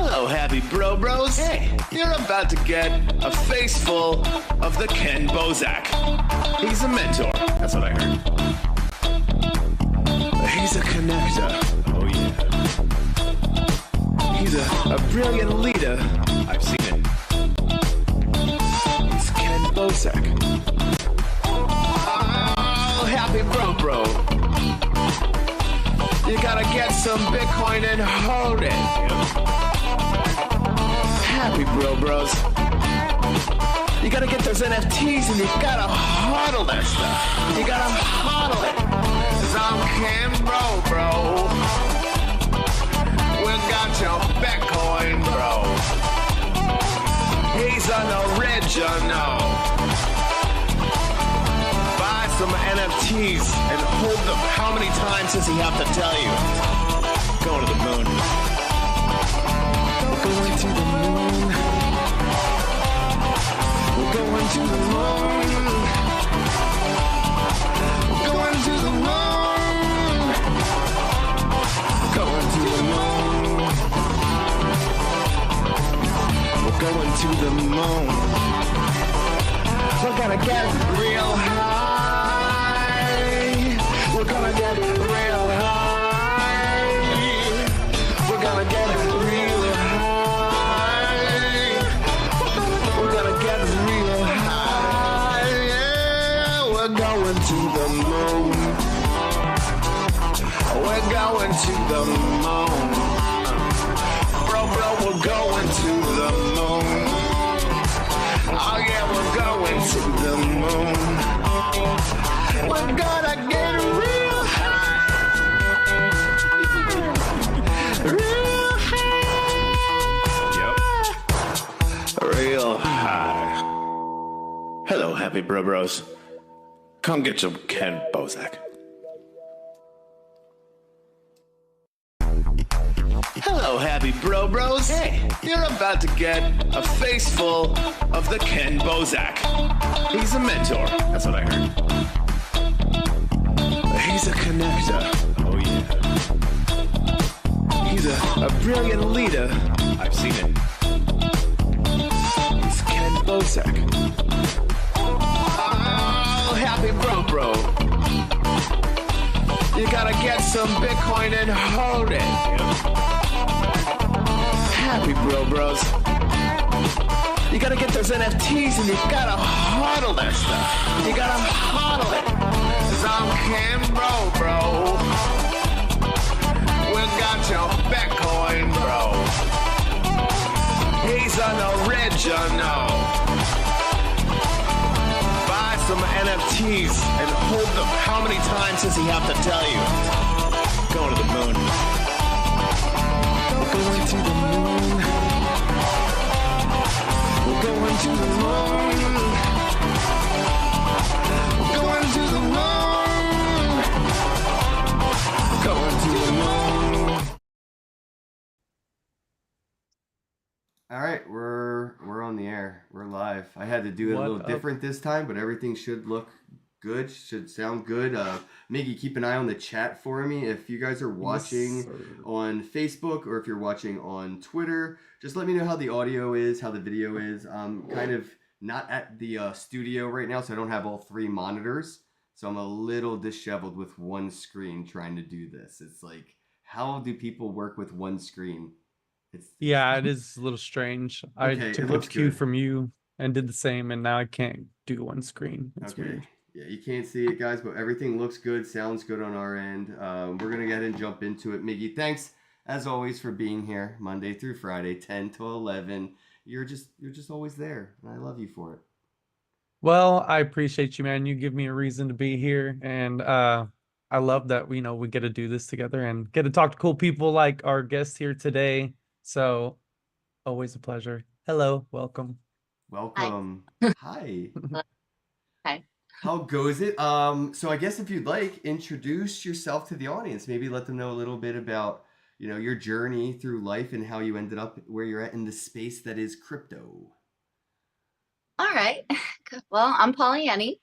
Hello, happy bros. Hey, you're about to get a face full of the Kenn Bosak. He's a mentor. That's what I heard. He's a connector. Oh, yeah. He's a brilliant leader. I've seen it. It's Kenn Bosak. Oh, happy bro. You gotta get some Bitcoin and hold it. Happy bros. You gotta get those NFTs and you gotta hodl that stuff. You gotta hodl it. 'Cause I'm Kenn bro. We got your Bitcoin, bro. He's an original. Buy some NFTs and hold them. How many times does he have to tell you? Going to the moon. We're going to the moon. We're going to the moon. We're going to the moon. Going to the moon. We're going to the moon. We're gonna get real high. We're gonna get real high. We're gonna get real high. We're gonna get real high. Yeah, we're going to the moon. We're going to the moon. Bro, we're going to the moon. Oh yeah, we're going to the moon. We're gonna get real high. Real high. Yep. Real high. Hello, happy bros. Come get some Kenn Bosak. Hello, happy bros. Hey, you're about to get a face full of the Kenn Bosak. He's a mentor. That's what I heard. He's a connector. Oh, yeah. He's a brilliant leader. I've seen it. It's Kenn Bosak. Oh, happy bro. You gotta get some Bitcoin and hold it. Happy bros. You gotta get those NFTs and you gotta hodl that stuff. You gotta hodl it. 'Cause I'm Kenn bro. We got your Bitcoin, bro. He's an original. Buy some NFTs and hold them. How many times does he have to tell you? Going to the moon. We're going to the moon. We're going to the moon. We're going to the moon. Going to the moon. All right, we're on the air. We're live. I had to do it a little different this time, but everything should look good. Should sound good. Miggy, keep an eye on the chat for me. If you guys are watching on Facebook or if you're watching on Twitter, just let me know how the audio is, how the video is. I'm kind of not at the studio right now, so I don't have all three monitors. So I'm a little disheveled with one screen trying to do this. It's like, how do people work with one screen? Yeah, it is a little strange. Okay, I took a cue from you and did the same, and now I can't do one screen. It's weird. Yeah, you can't see it, guys, but everything looks good, sounds good on our end. We're gonna go ahead and jump into it. Miggy, thanks as always for being here Monday through Friday, 10 to 11. You're just always there, and I love you for it. Well, I appreciate you, man. You give me a reason to be here, and I love that we get to do this together and get to talk to cool people like our guest here today. So, always a pleasure. Hello, welcome. Welcome. Hi. Hi. How goes it? So I guess if you'd like, introduce yourself to the audience. Maybe let them know a little bit about, your journey through life and how you ended up where you're at in the space that is crypto. All right. Well, I'm Pollyanny.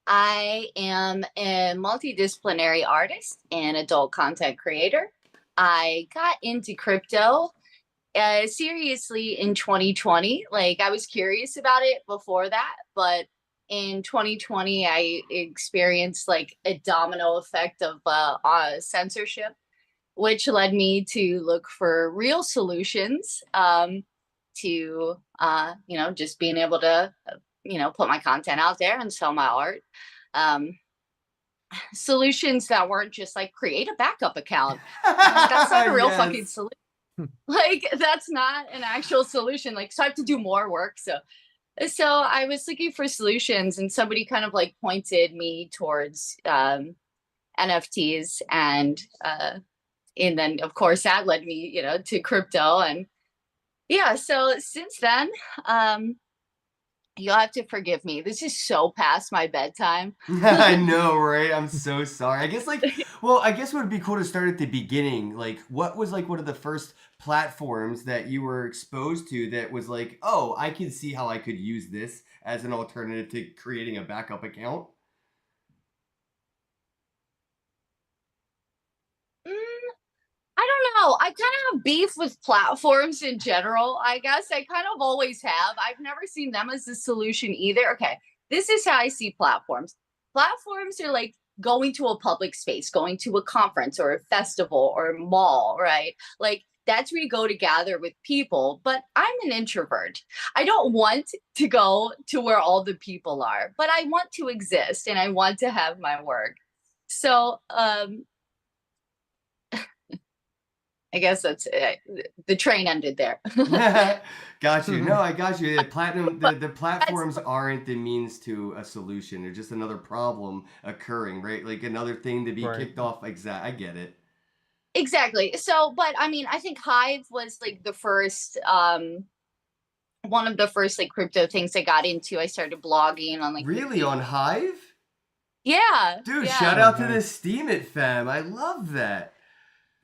I am a multidisciplinary artist and adult content creator. I got into crypto seriously in 2020. Like I was curious about it before that, but in 2020 I experienced like a domino effect of censorship, which led me to look for real solutions, to just being able to put my content out there and sell my art. Um, Solutions that weren't just like create a backup account. Like that's not a real fucking Yes. solution. Like that's not an actual solution. Like so I have to do more work. So I was looking for solutions, and somebody kind of like pointed me towards NFTs, and then of course that led me to crypto. And yeah, so since then, you'll have to forgive me, this is so past my bedtime. I know, right? I'm so sorry. I guess I guess it would be cool to start at the beginning. Like, what was like one of the first platforms that you were exposed to that was like, oh, I can see how I could use this as an alternative to creating a backup account? Mm, I don't know. I kind of have beef with platforms in general. I guess I kind of always have. I've never seen them as the solution either. Okay, this is how I see platforms. Platforms are like going to a public space, going to a conference or a festival or a mall, right? Like that's where you go to gather with people. But I'm an introvert. I don't want to go to where all the people are, but I want to exist and I want to have my work. So, I guess that's the train ended there. Got you. No, I got you. But The that's platforms aren't the means to a solution. They're just another problem occurring, right? Like another thing to be Right. kicked off. I get it. exactly. So, but I mean, I think Hive was like the first, one of the first like crypto things I got into. I started blogging on like Really, on Hive? yeah, Dude, shout yeah. Oh, out to the nice. Steam It fam. I love that.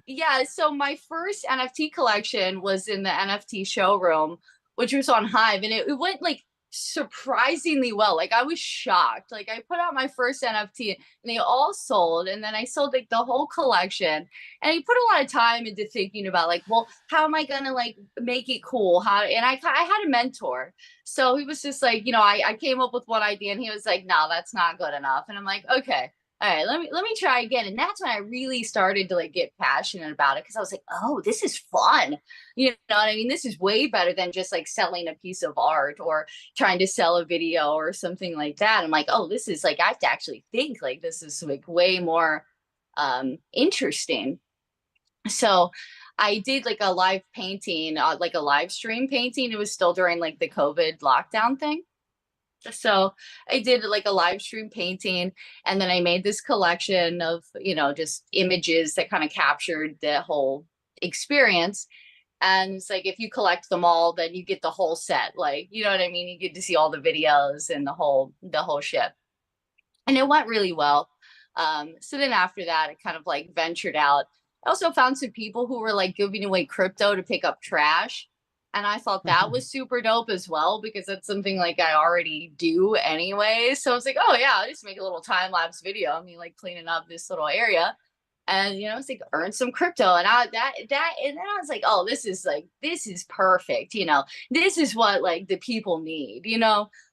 Yeah, so my first NFT collection was in the NFT showroom, which was on Hive, and it went like surprisingly well. Like I was shocked. Like I put out my first NFT and they all sold, and then I sold like the whole collection. And I put a lot of time into thinking about like, well, how am I gonna like make it cool? How and I had a mentor. So he was just like, I came up with one idea and he was like, no, that's not good enough. And I'm like, okay, all right, let me try again. And that's when I really started to like get passionate about it, because I was like, oh, this is fun. You know what I mean? This is way better than just like selling a piece of art or trying to sell a video or something like that. I'm like, oh, this is like I have to actually think, like this is like way more interesting. So I did like a live painting, like a live stream painting. It was still during like the COVID lockdown thing. So I did like a live stream painting, and then I made this collection of, just images that kind of captured the whole experience. And it's like if you collect them all, then you get the whole set. Like, you know what I mean? You get to see all the videos and the whole ship. And it went really well. So then after that, I kind of like ventured out. I also found some people who were like giving away crypto to pick up trash. And I thought that was super dope as well, because that's something like I already do anyway. So I was like, oh yeah, I'll just make a little time lapse video. I mean, like cleaning up this little area, and it's like earn some crypto. And and then I was like, oh, this is perfect. This is what like the people need.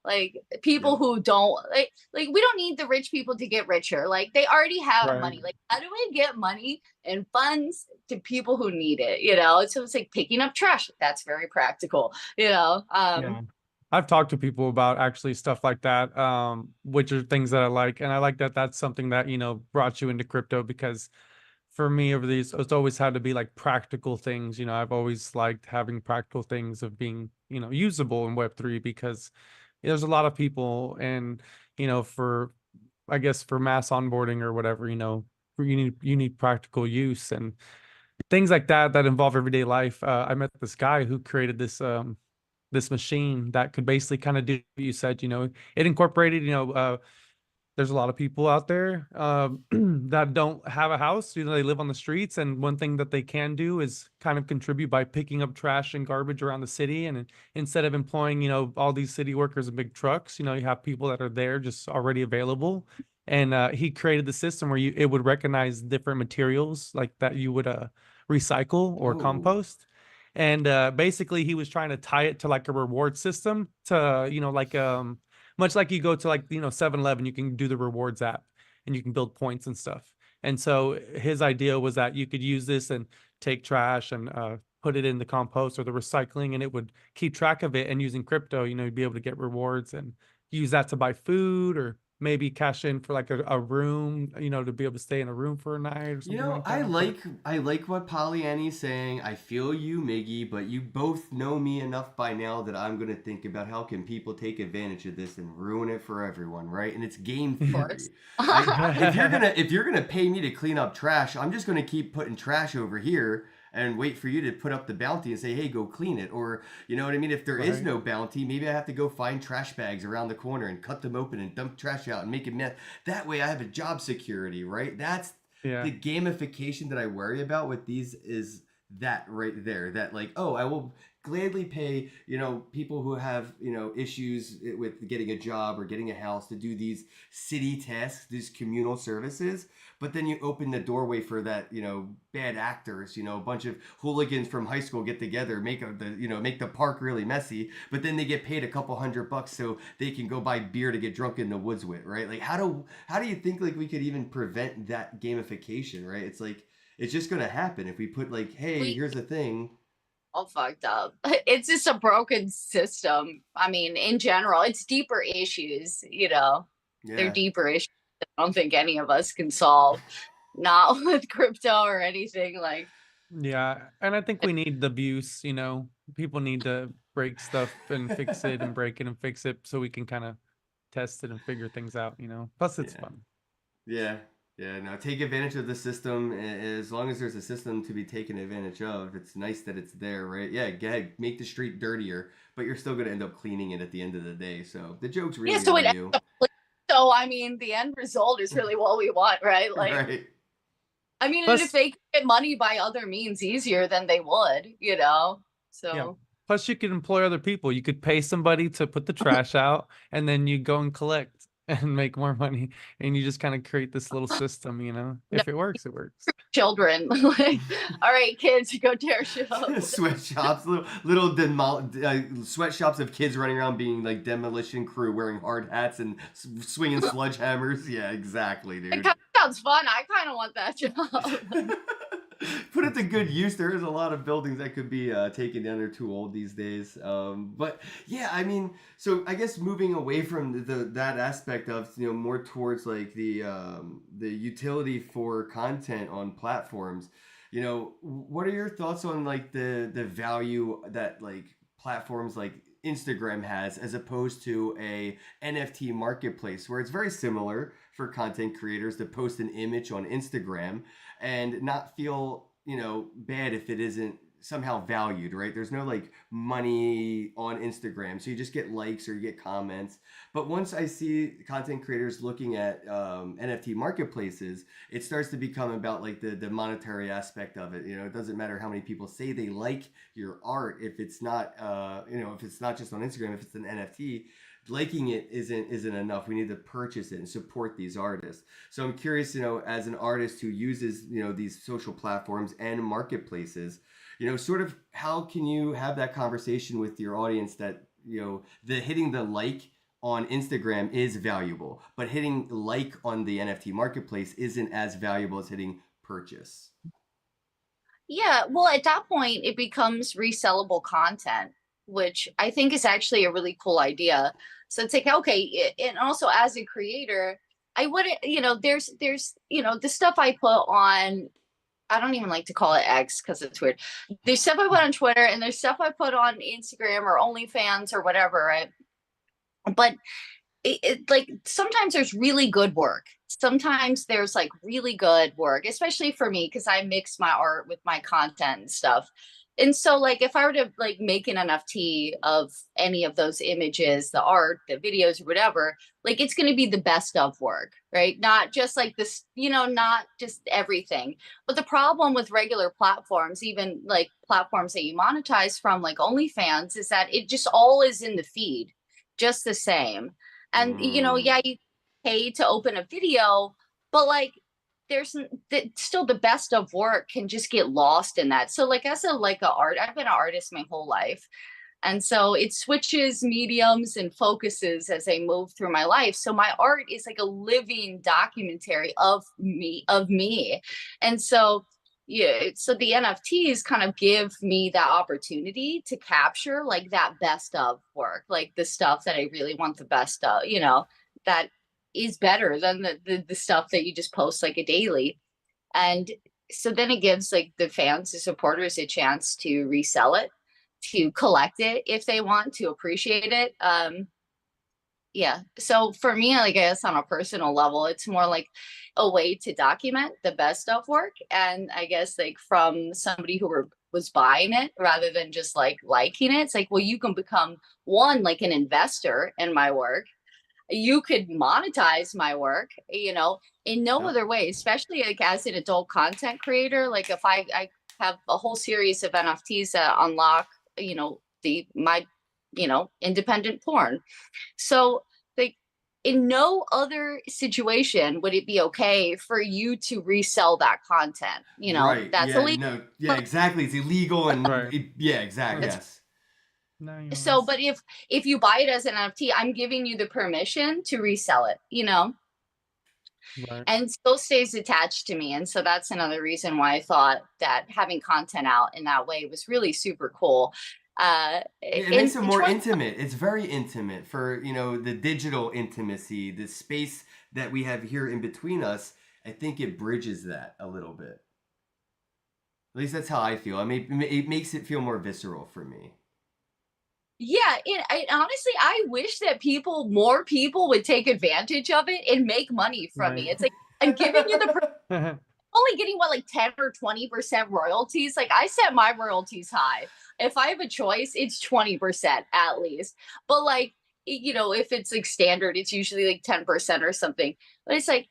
Like people Yep. who don't like we don't need the rich people to get richer. Like they already have Right. money. Like how do we get money and funds to people who need it? So it's like picking up trash. That's very practical. Yeah. I've talked to people about actually stuff like that, which are things that I like. And I like that that's something that, brought you into crypto, because for me over these, it's always had to be like practical things. I've always liked having practical things of being, usable in Web3, because there's a lot of people, and, for, I guess, for mass onboarding or whatever, you need practical use and things like that involve everyday life. I met this guy who created this machine that could basically kind of do what you said. It incorporated, there's a lot of people out there that don't have a house. They live on the streets, and one thing that they can do is kind of contribute by picking up trash and garbage around the city. And instead of employing, all these city workers in big trucks, you have people that are there just already available. And he created the system where it would recognize different materials like that you would recycle or Oh. compost, And basically he was trying to tie it to like a reward system to, like much like you go to like 7-Eleven, you can do the rewards app and you can build points and stuff. And so his idea was that you could use this and take trash and put it in the compost or the recycling, and it would keep track of it. And using crypto, you'd be able to get rewards and use that to buy food, or maybe cash in for like a room, to be able to stay in a room for a night or something like that. I like what Pollyanni's saying. I feel you, Miggy, but you both know me enough by now that I'm gonna think about how can people take advantage of this and ruin it for everyone, right? And it's game theory. If you're gonna pay me to clean up trash, I'm just gonna keep putting trash over here and wait for you to put up the bounty and say, hey, go clean it. Or, you know what I mean? If there is no bounty, maybe I have to go find trash bags around the corner and cut them open and dump trash out and make it mess. That way I have a job security, right? That's the gamification that I worry about with these, is that right there. That like, oh, I will gladly pay, people who have, issues with getting a job or getting a house to do these city tasks, these communal services. But then you open the doorway for that, bad actors, a bunch of hooligans from high school get together, make the park really messy, but then they get paid a couple $100 so they can go buy beer to get drunk in the woods with, right? Like how do you think like we could even prevent that gamification, right? It's like, it's just gonna happen if we put like, hey, here's the thing. All fucked up. It's just a broken system. I mean, in general, it's deeper issues, They're deeper issues that I don't think any of us can solve. Not with crypto or anything like. Yeah, and I think we need the abuse, people need to break stuff and fix it and break it and fix it so we can kind of test it and figure things out, Plus it's fun. Yeah. Yeah, no, take advantage of the system. As long as there's a system to be taken advantage of, it's nice that it's there, right? Yeah, go ahead, make the street dirtier, but you're still going to end up cleaning it at the end of the day. So the joke's really on you. So, I mean, the end result is really what we want, right? Like, right. I mean, plus, if they could get money by other means easier than they would, So. Yeah. Plus, you could employ other people. You could pay somebody to put the trash out, and then you go and collect and make more money, and you just kind of create this little system, if it works, it works. Children, like, all right, kids, go tear shit up. Sweatshops, little sweatshops of kids running around being like demolition crew, wearing hard hats and swinging sledgehammers. Yeah, exactly, dude. It kind of sounds fun. I kind of want that job. Put it to good use. There is a lot of buildings that could be taken down. They're too old these days. But yeah, I mean, so I guess moving away from that aspect of more towards like the utility for content on platforms. What are your thoughts on like the value that like platforms like Instagram has as opposed to a NFT marketplace, where it's very similar for content creators to post an image on Instagram and not feel, bad if it isn't somehow valued, right? There's no like money on Instagram. So you just get likes or you get comments. But once I see content creators looking at NFT marketplaces, it starts to become about like the monetary aspect of it. It doesn't matter how many people say they like your art. If it's not, if it's not just on Instagram, if it's an NFT, liking it isn't enough. We need to purchase it and support these artists. So I'm curious, as an artist who uses, these social platforms and marketplaces, sort of how can you have that conversation with your audience that, the hitting the like on Instagram is valuable, but hitting like on the NFT marketplace isn't as valuable as hitting purchase? Yeah, well, at that point, it becomes resellable content, which I think is actually a really cool idea. So it's like, okay, and also as a creator, I wouldn't, there's, the stuff I put on, I don't even like to call it X because it's weird. There's stuff I put on Twitter and there's stuff I put on Instagram or OnlyFans or whatever, right? But it like sometimes there's really good work. Sometimes there's like really good work, especially for me, because I mix my art with my content and stuff. And so like if I were to like make an NFT of any of those images, the art, the videos, or whatever, like it's going to be the best of work, right? Not just like this, not just everything. But the problem with regular platforms, even like platforms that you monetize from like OnlyFans, is that it just all is in the feed, just the same. And, yeah, you pay to open a video, but like there's still the best of work can just get lost in that. So like as a art, I've been an artist my whole life. And so it switches mediums and focuses as I move through my life. So my art is like a living documentary of me. And so yeah, so the NFTs kind of give me that opportunity to capture like that best of work, like the stuff that I really want the best of, that is better than the stuff that you just post like a daily. And so then it gives like the fans, the supporters, a chance to resell it, to collect it if they want, to appreciate it. Yeah. So for me, like I guess on a personal level, it's more like a way to document the best of work. And I guess like from somebody who was buying it rather than just like liking it, it's like, well, you can become one, like an investor in my work. You could monetize my work, in no other way, especially like as an adult content creator. Like if I have a whole series of NFTs that unlock, my independent porn. So like in no other situation would it be okay for you to resell that content. Right. That's Yeah. illegal. No. Yeah. Exactly. It's illegal, and Right. yeah. Exactly. That's- Yes. So, but if you buy it as an NFT, I'm giving you the permission to resell it, Right. and still stays attached to me. And so that's another reason why I thought that having content out in that way was really super cool. It makes it more intimate. It's very intimate for, the digital intimacy, the space that we have here in between us. I think it bridges that a little bit. At least that's how I feel. I mean, it makes it feel more visceral for me. Yeah, honestly, I wish that more people would take advantage of it and make money from me. It's like, I'm giving you the only getting like 10 or 20% royalties. Like I set my royalties high. If I have a choice, it's 20% at least. But like, if it's like standard, it's usually like 10% or something. But it's like,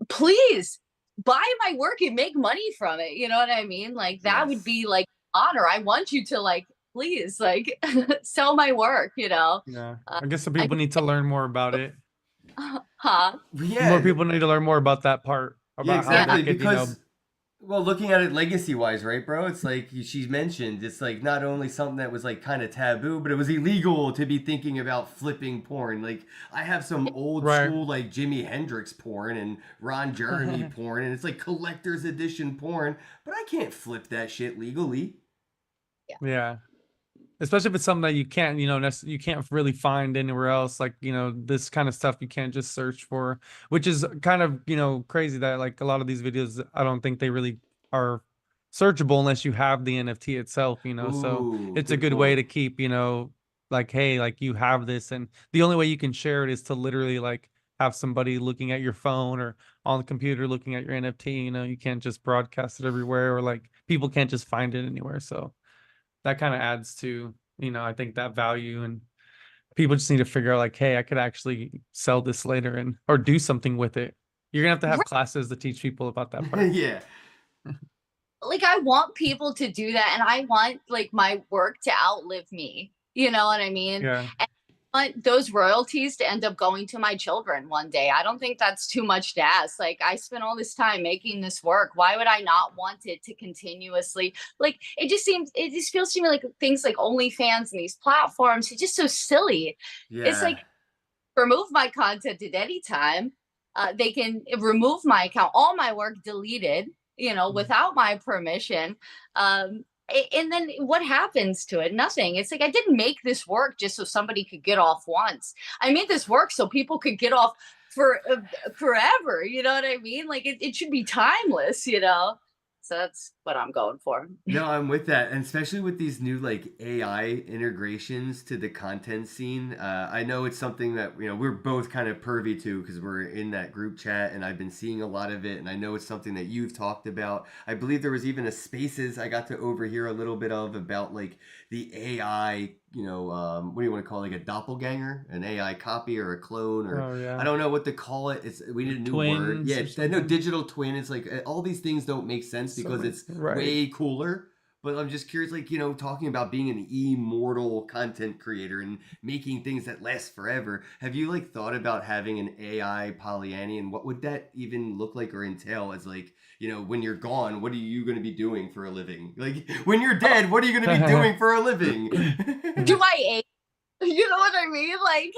please buy my work and make money from it. You know what I mean? Like that would be like honor. I want you to like, please like sell my work, Yeah. I guess the people need to learn more about it. Huh? Yeah. More people need to learn more about that part. Yeah, About how exactly. they could, Because, well, looking at it legacy-wise, right, bro? It's like she's mentioned. It's like not only something that was like kind of taboo, but it was illegal to be thinking about flipping porn. Like I have some old school like Jimi Hendrix porn and Ron Jeremy porn, and it's like collector's edition porn, but I can't flip that shit legally. Yeah. Especially if it's something that you can't, you can't really find anywhere else. Like, this kind of stuff you can't just search for, which is kind of, crazy that like a lot of these videos, I don't think they really are searchable unless you have the NFT itself, so it's a good way to keep, like, hey, like you have this, and the only way you can share it is to literally like have somebody looking at your phone or on the computer looking at your NFT. You can't just broadcast it everywhere, or like people can't just find it anywhere. So that kind of adds to, I think that value, and people just need to figure out like, hey, I could actually sell this later or do something with it. You're gonna have to have classes to teach people about that part. Yeah. Like I want people to do that, and I want like my work to outlive me. You know what I mean? Yeah. And I want those royalties to end up going to my children one day. I don't think that's too much to ask. Like I spent all this time making this work. Why would I not want it to continuously? Like it just feels to me like things like OnlyFans and these platforms, it's just so silly. Yeah. It's like remove my content at any time. They can remove my account, all my work deleted, without my permission. And then what happens to it? Nothing. It's like I didn't make this work just so somebody could get off once. I made this work so people could get off for forever. You know what I mean? Like it should be timeless. So that's what I'm going for. No, I'm with that, and especially with these new like AI integrations to the content scene. I know it's something that we're both kind of privy to because we're in that group chat, and I've been seeing a lot of it, and I know it's something that you've talked about. I believe there was even a Spaces I got to overhear a little bit of about like the AI. What do you want to call it? Like a doppelganger, an AI copy or a clone, or I don't know what to call it. We need a new word. Yeah, no, digital twin. It's like all these things don't make sense because it's way cooler. But I'm just curious, like, talking about being an immortal content creator and making things that last forever. Have you like thought about having an AI Pollyanny, and what would that even look like or entail as like, when you're gone, what are you going to be doing for a living? Like when you're dead, what are you going to be doing for a living? Do I age? You know what I mean? Like,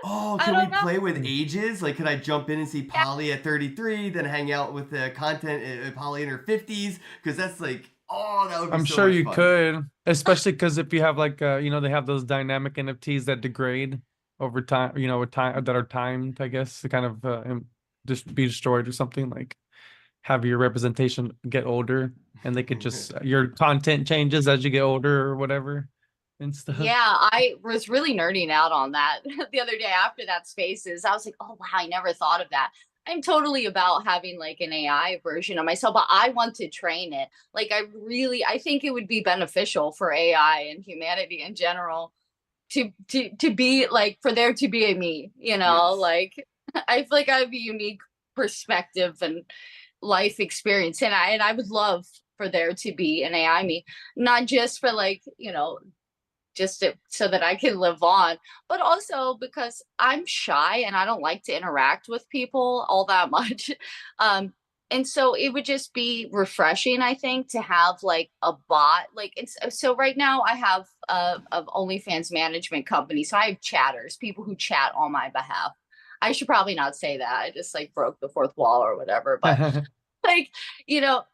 Oh, I can we don't know. play with ages? Like, could I jump in and see Yeah, Polly at 33, then hang out with the content Polly in her 50s? Because that's like, oh, that would be I'm so sure much you fun. could, especially because if you have like they have those dynamic NFTs that degrade over time, with time that are timed, I guess, to kind of just be destroyed or something, like have your representation get older and they could just your content changes as you get older or whatever and stuff. yeah, I was really nerding out on that the other day after that Spaces. I was like, oh wow, I never thought of that. I'm totally about having like an AI version of myself, but I want to train it. Like I think it would be beneficial for AI and humanity in general to be like for there to be a me, Yes. like I feel like I have a unique perspective and life experience, and I would love for there to be an AI me, not just for like so that I can live on, but also because I'm shy and I don't like to interact with people all that much. Um, and so it would just be refreshing, I think, to have like a bot. Like it's so right now I have a OnlyFans management company, so I have chatters, people who chat on my behalf. I should probably not say that. I just like broke the fourth wall or whatever, but like you know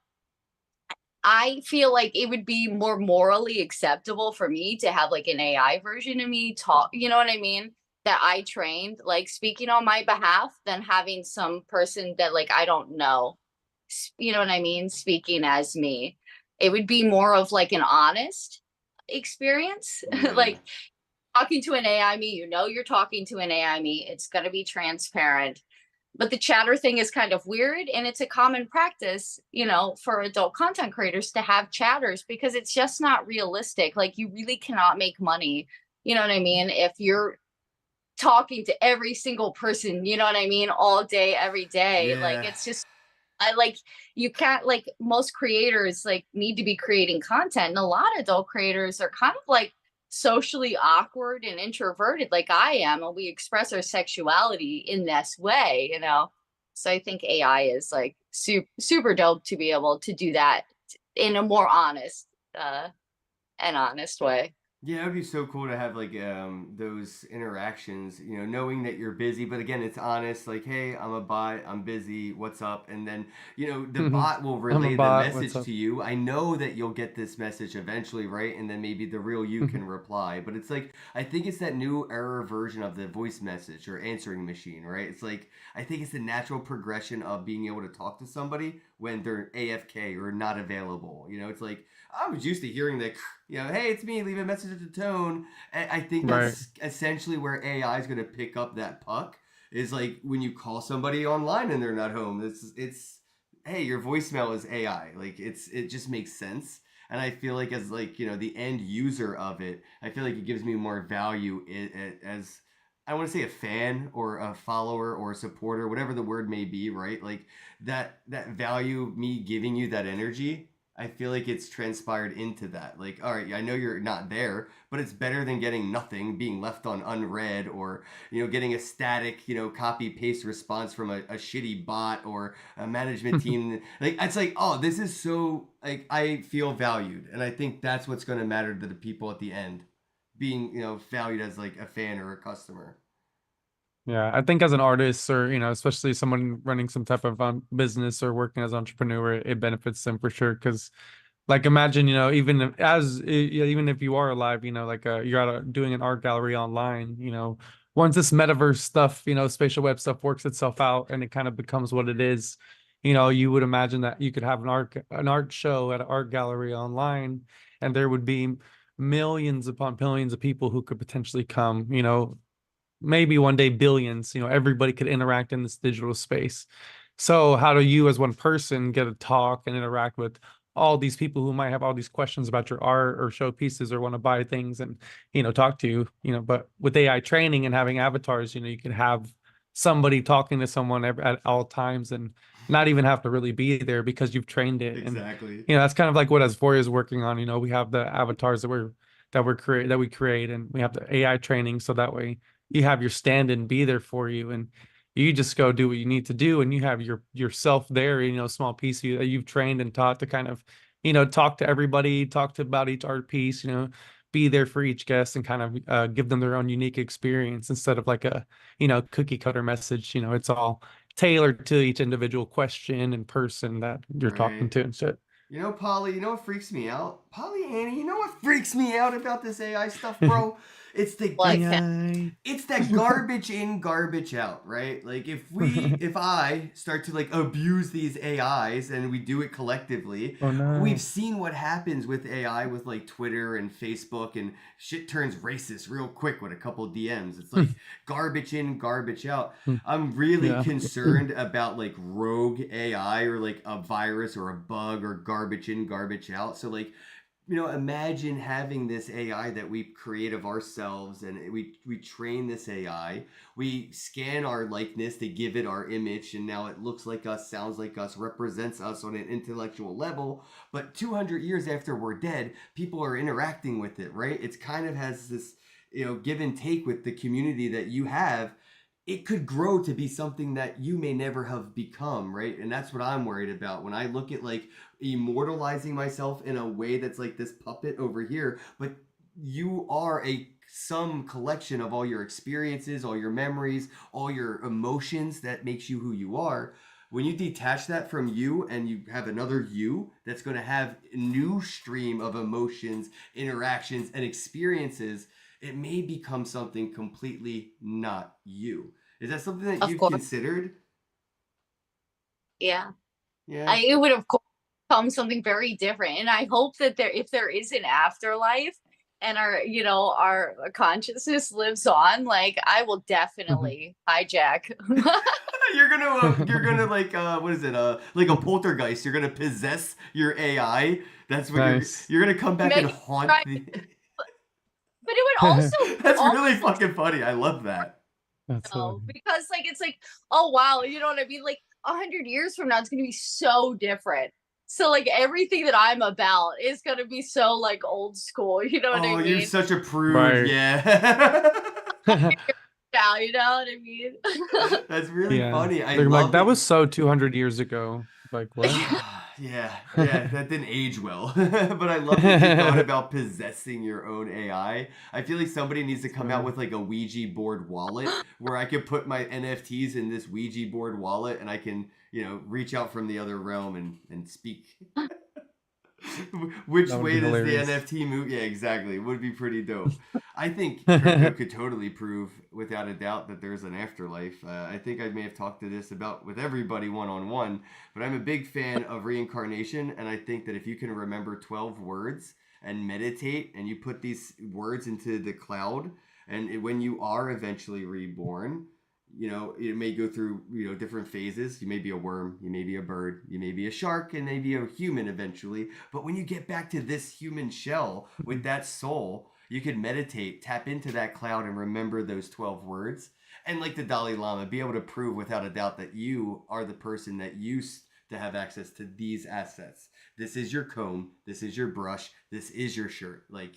I feel like it would be more morally acceptable for me to have like an AI version of me talk, you know what I mean? That I trained, like speaking on my behalf, than having some person that like I don't know, you know what I mean, speaking as me. It would be more of like an honest experience. Yeah. Like talking to an AI me, you're talking to an AI me. It's going to be transparent, but the chatter thing is kind of weird, and it's a common practice for adult content creators to have chatters because it's just not realistic. Like you really cannot make money, you know what I mean, if you're talking to every single person, you know what I mean, all day every day. Like Yeah. it's just I like you can't, like most creators like need to be creating content, and a lot of adult creators are kind of like socially awkward and introverted like I am, and we express our sexuality in this way. So I think AI is like super dope to be able to do that in a more honest and honest way. Yeah, it would be so cool to have like those interactions, knowing that you're busy, but again, it's honest, like, hey, I'm a bot, I'm busy, what's up? And then, the bot will I'm a relay the bot. What's message up? to you. I know that you'll get this message eventually, right? And then maybe the real you can reply. But it's like I think it's that new era version of the voice message or answering machine, right? It's like I think it's the natural progression of being able to talk to somebody when they're AFK or not available. It's like I was used to hearing the hey, it's me, leave a message at the tone. And I think Right. that's essentially where AI is going to pick up that puck. Is like when you call somebody online and they're not home. It's hey, your voicemail is AI. Like it just makes sense. And I feel like as like the end user of it, I feel like it gives me more value as I want to say a fan or a follower or a supporter, whatever the word may be, right? Like that value, me giving you that energy, I feel like it's transpired into that. Like, all right, I know you're not there, but it's better than getting nothing, being left on unread, or getting a static, copy paste response from a shitty bot or a management team. Like, it's like, oh, this is so like I feel valued, and I think that's what's going to matter to the people at the end, being valued as like a fan or a customer. Yeah, I think as an artist or, especially someone running some type of business or working as an entrepreneur, it benefits them for sure. Because, like, imagine, even if you are alive, like you're doing an art gallery online, once this metaverse stuff, spatial web stuff works itself out and it kind of becomes what it is, you would imagine that you could have an art show at an art gallery online, and there would be millions upon billions of people who could potentially come, maybe one day billions, everybody could interact in this digital space. So how do you as one person get to talk and interact with all these people who might have all these questions about your art or show pieces or want to buy things and talk to you, but with AI training and having avatars, you can have somebody talking to someone at all times, and not even have to really be there because you've trained it. And Exactly. that's kind of like what Asforia is working on. We have the avatars that we create, and we have the AI training, so that way you have your stand-in be there for you, and you just go do what you need to do, and you have yourself there, small piece of you that you've trained and taught to kind of, talk to everybody, talk to about each art piece, be there for each guest and kind of give them their own unique experience instead of like a, cookie cutter message. It's all tailored to each individual question and person that you're talking Right. to and shit. Polly, you know what freaks me out? Polly, Annie, you know what freaks me out about this AI stuff, bro? It's the Like, AI. it's that garbage in, garbage out, right? Like if I start to like abuse these AIs and we do it collectively, Oh no. we've seen what happens with AI with like Twitter and Facebook, and shit turns racist real quick with a couple DMs. It's like garbage in, garbage out. I'm really Yeah. concerned about like rogue AI or like a virus or a bug or garbage in, garbage out. So like, imagine having this AI that we create of ourselves, and we train this AI, we scan our likeness to give it our image, and now it looks like us, sounds like us, represents us on an intellectual level. But 200 years after we're dead, people are interacting with it, right? It's kind of has this, give and take with the community that you have. It could grow to be something that you may never have become, right? And that's what I'm worried about when I look at like immortalizing myself in a way that's like this puppet over here, but you are some collection of all your experiences, all your memories, all your emotions that makes you who you are. When you detach that from you and you have another you that's going to have a new stream of emotions, interactions, and experiences, it may become something completely not you. Is that something that of you've course. considered? Yeah. Yeah. It would, of course, become something very different. And I hope that if there is an afterlife and our consciousness lives on, like, I will definitely hijack. You're gonna like what is it? Like a poltergeist. You're gonna possess your AI. That's what Nice. you're gonna come back and haunt Right. the. But it would also That's really fucking funny. I love that. That's because like it's like, oh wow, you know what I mean? Like 100 years from now, it's gonna be so different. So like everything that I'm about is gonna be so like old school. You know what I Oh, mean? you're such a prude. Right. Yeah. Yeah, you know what I mean? That's really Yeah. funny. I They're like, love that it. was so 200 years ago. Like, what? Yeah, that didn't age well. But I love that you thought about possessing your own AI. I feel like somebody needs to come out with like a Ouija board wallet where I could put my NFTs in this Ouija board wallet, and I can, reach out from the other realm and speak. Which That would way be does the hilarious. NFT move? Yeah, exactly. It would be pretty dope. I think crypto could totally prove, without a doubt, that there's an afterlife. I think I may have talked to this about with everybody one-on-one, but I'm a big fan of reincarnation, and I think that if you can remember 12 words and meditate, and you put these words into the cloud, and when you are eventually reborn, it may go through, different phases. You may be a worm, you may be a bird, you may be a shark, and maybe a human eventually. But when you get back to this human shell with that soul, you can meditate, tap into that cloud, and remember those 12 words. And like the Dalai Lama, be able to prove without a doubt that you are the person that used to have access to these assets. This is your comb, this is your brush, this is your shirt. Like,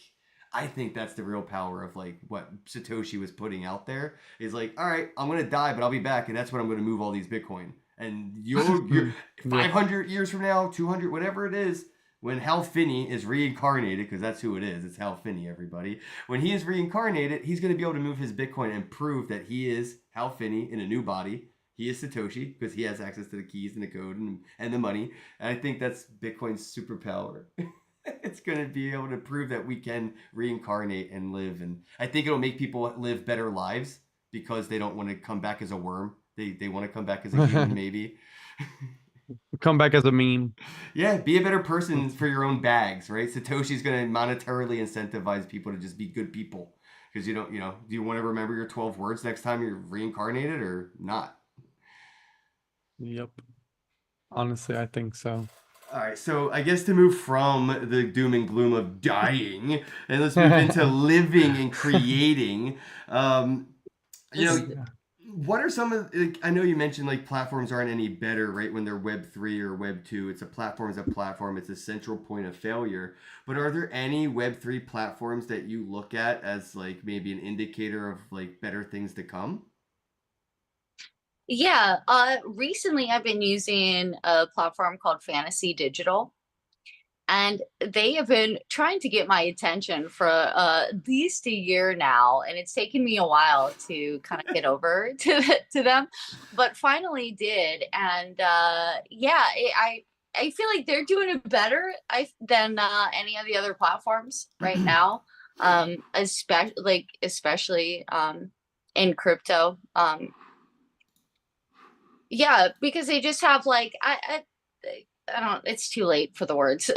I think that's the real power of like what Satoshi was putting out there is like, all right, I'm gonna die, but I'll be back, and that's when I'm gonna move all these Bitcoin. And you're 500 years from now, 200, whatever it is, when Hal Finney is reincarnated, because that's who it is, it's Hal Finney, everybody. When he is reincarnated, he's gonna be able to move his Bitcoin and prove that he is Hal Finney in a new body. He is Satoshi because he has access to the keys and the code and the money. And I think that's Bitcoin's superpower. It's going to be able to prove that we can reincarnate and live. And I think it'll make people live better lives because they don't want to come back as a worm. They want to come back as a human, maybe. Come back as a meme. Yeah, be a better person for your own bags, right? Satoshi's going to monetarily incentivize people to just be good people. Because do you want to remember your 12 words next time you're reincarnated or not? Yep. Honestly, I think so. All right, so I guess to move from the doom and gloom of dying, and let's move into living and creating. What are some of like, I know you mentioned like platforms aren't any better, right? When they're Web 3 or Web 2, it's a platform is a platform. It's a central point of failure. But are there any Web 3 platforms that you look at as like maybe an indicator of like better things to come? Yeah, recently I've been using a platform called Fantasy Digital, and they have been trying to get my attention for at least a year now, and it's taken me a while to kind of get over to them, but finally did. And yeah, I feel like they're doing it better than any of the other platforms right now, especially in crypto. Yeah, because they just have like I don't. It's too late for the words.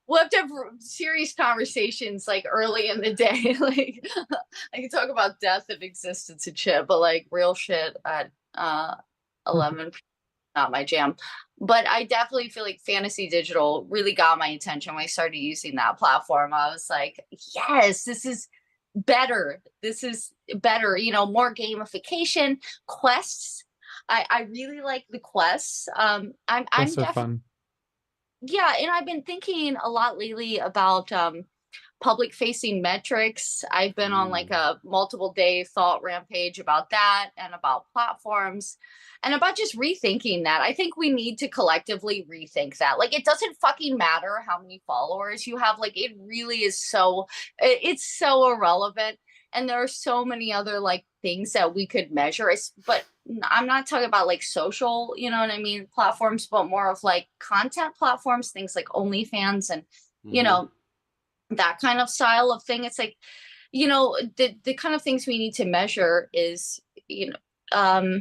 We'll have to have serious conversations like early in the day. Like I can talk about death and existence and shit, but like real shit at 11, not my jam. But I definitely feel like Fantasy Digital really got my attention when I started using that platform. I was like, yes, this is better. This is better. You know, more gamification, quests. I really like the quests. I'm Quests are definitely, fun. yeah, and I've been thinking a lot lately about public facing metrics. I've been on like Mm. a multiple day thought rampage about that and about platforms and about just rethinking that. I think we need to collectively rethink that. Like it doesn't fucking matter how many followers you have. Like it really is so it's so irrelevant. And there are so many other like things that we could measure. But I'm not talking about like social, you know what I mean, platforms, but more of like content platforms, things like OnlyFans and you Mm-hmm. know that kind of style of thing. It's like, you know, the kind of things we need to measure is, you know,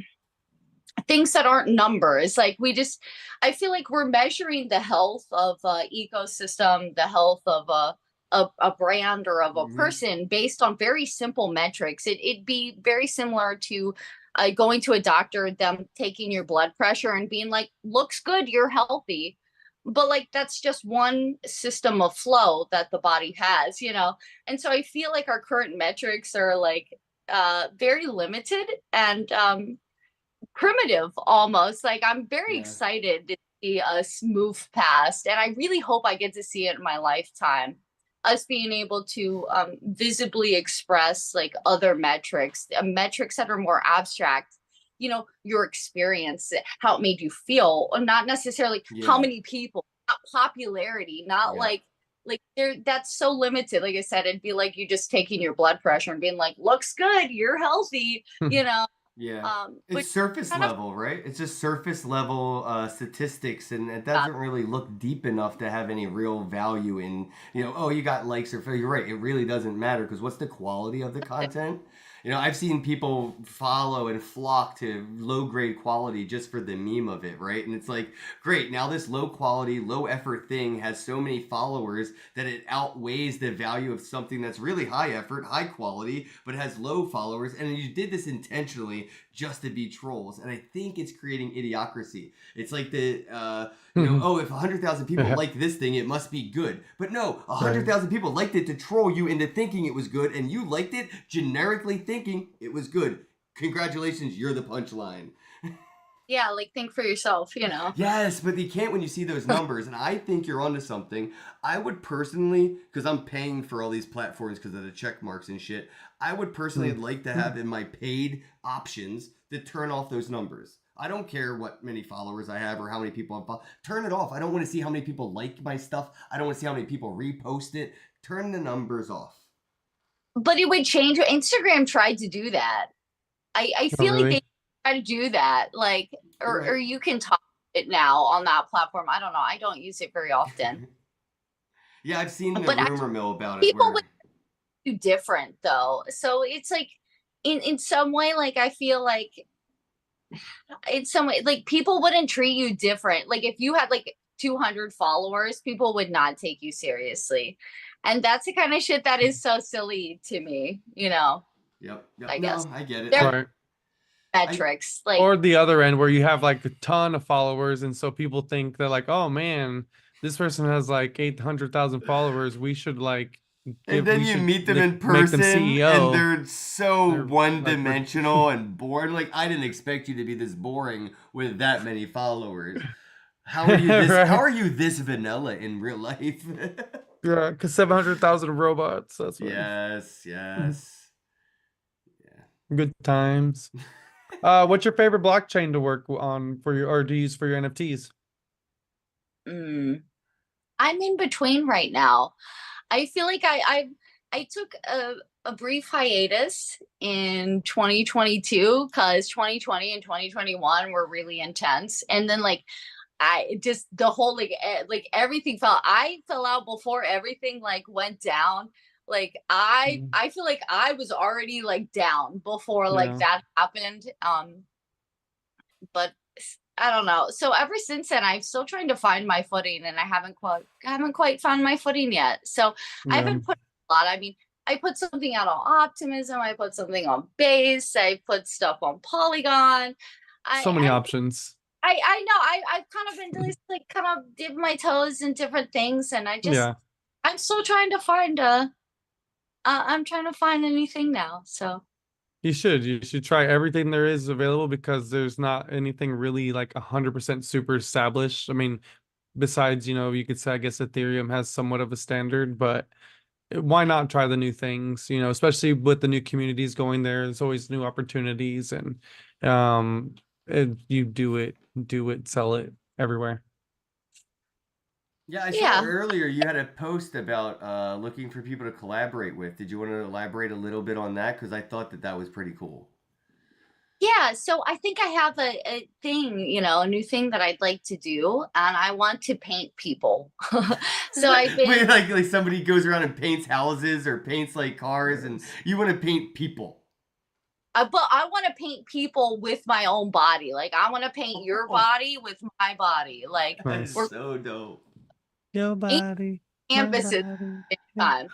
things that aren't numbers. Like we just, I feel like we're measuring the health of a ecosystem, the health of a brand or of a Mm-hmm. person based on very simple metrics. It'd be very similar to going to a doctor, them taking your blood pressure and being like, looks good, you're healthy. But like that's just one system of flow that the body has, you know. And so I feel like our current metrics are like very limited and primitive almost. Like I'm very Yeah. excited to see us move past, and I really hope I get to see it in my lifetime. Us being able to visibly express like other metrics, metrics that are more abstract. You know, your experience, how it made you feel, or not necessarily how Yeah. many people, not popularity, not Yeah. like there. That's so limited. Like I said, it'd be like you just taking your blood pressure and being like, looks good, you're healthy. You know, Yeah. but It's surface kind of level, right? It's just surface level statistics, and it uh, doesn't really look deep enough to have any real value in, oh, you got likes or you're right. It really doesn't matter because what's the quality of the content? I've seen people follow and flock to low grade quality just for the meme of it, right? And it's like, great, now this low quality, low effort thing has so many followers that it outweighs the value of something that's really high effort, high quality, but has low followers. And you did this intentionally just to be trolls. And I think it's creating idiocracy. It's like oh, if 100,000 people Yeah, like this thing, it must be good. But no, right. 100,000 people liked it to troll you into thinking it was good, and you liked it generically thinking it was good. Congratulations, you're the punchline. yeah, like think for yourself, you know. Yes, but you can't when you see those numbers, and I think you're onto something. I would personally, because I'm paying for all these platforms because of the check marks and shit, I would personally Mm. like to have in my paid options to turn off those numbers. I don't care what many followers I have or how many people I'm turn it off. I don't want to see how many people like my stuff. I don't want to see how many people repost it. Turn the numbers off. But it would change. Instagram tried to do that. I Oh, feel like really? they try to do that. Like, You're or right. you can talk it now on that platform. I don't know. I don't use it very often. Yeah, I've seen the But rumor mill about it people would where do different though. So it's like in some way, like I feel like in some way, like people wouldn't treat you different. Like if you had like 200 followers, people would not take you seriously. And that's the kind of shit that is so silly to me, you know, yep, yep. I guess. No, I get it. They're Right. I metrics. Like, Or the other end where you have like a ton of followers, and so people think they're like, oh man, this person has like 800,000 followers. We should like And then you meet them in make them person, and CEO. they're so They're, like, one-dimensional and boring. Like, I didn't expect you to be this boring with that many followers. How are you this? Right. How are you this vanilla in real life? Yeah, because 700,000 robots. That's right. Yes, yes. Good times. What's your favorite blockchain to work on for your or to use for your NFTs? I'm in between right now. I feel like I took a brief hiatus in 2022 because 2020 and 2021 were really intense, and then like I just the whole like everything I fell out before everything like went down. Like I feel like I was already like down before like Yeah. that happened. But I don't know. So ever since then, I'm still trying to find my footing, and I haven't quite found my footing yet. So I Yeah. haven't put a lot. I mean, I put something out on Optimism. I put something on Base. I put stuff on Polygon. So many options. I know I've kind of been just like kind of dip my toes in different things, and Yeah. I'm still trying to find I'm trying to find anything now. So You should try everything there is available because there's not anything really like 100% super established. I mean, besides, you could say, I guess Ethereum has somewhat of a standard, but why not try the new things, especially with the new communities going there. There's always new opportunities and you do it, sell it everywhere. Yeah, I saw yeah. earlier you had a post about looking for people to collaborate with. Did you want to elaborate a little bit on that? Because I thought that was pretty cool. Yeah, so I think I have a thing, a new thing that I'd like to do, and I want to paint people. So I've been Wait, like somebody goes around and paints houses or paints like cars, and you want to paint people. but I want to paint people with my own body. Like I want to paint your body with my body. Like That's Nice. so dope. Your body, my canvases body. time.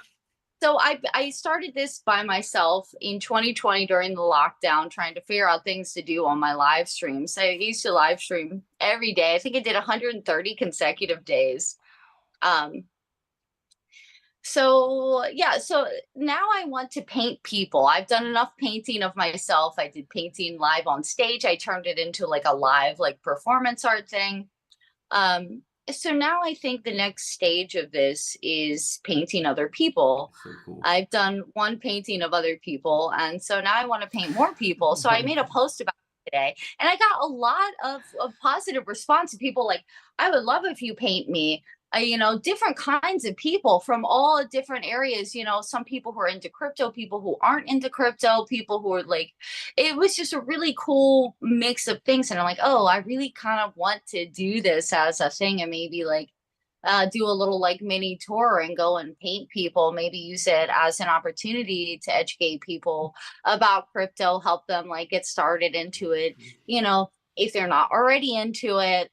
So I started this by myself in 2020 during the lockdown, trying to figure out things to do on my live streams. I used to live stream every day. I think I did 130 consecutive days. So yeah, so now I want to paint people. I've done enough painting of myself. I did painting live on stage. I turned it into like a live like performance art thing. So now I think the next stage of this is painting other people. So cool. I've done one painting of other people, and so now I want to paint more people. So I made a post about it today, and I got a lot of positive response. People like, I would love if you paint me. Different kinds of people from all different areas. Some people who are into crypto, people who aren't into crypto, people who are like, it was just a really cool mix of things. And I'm like, oh, I really kind of want to do this as a thing, and maybe like do a little like mini tour and go and paint people, maybe use it as an opportunity to educate people about crypto, help them like get started into it, if they're not already into it.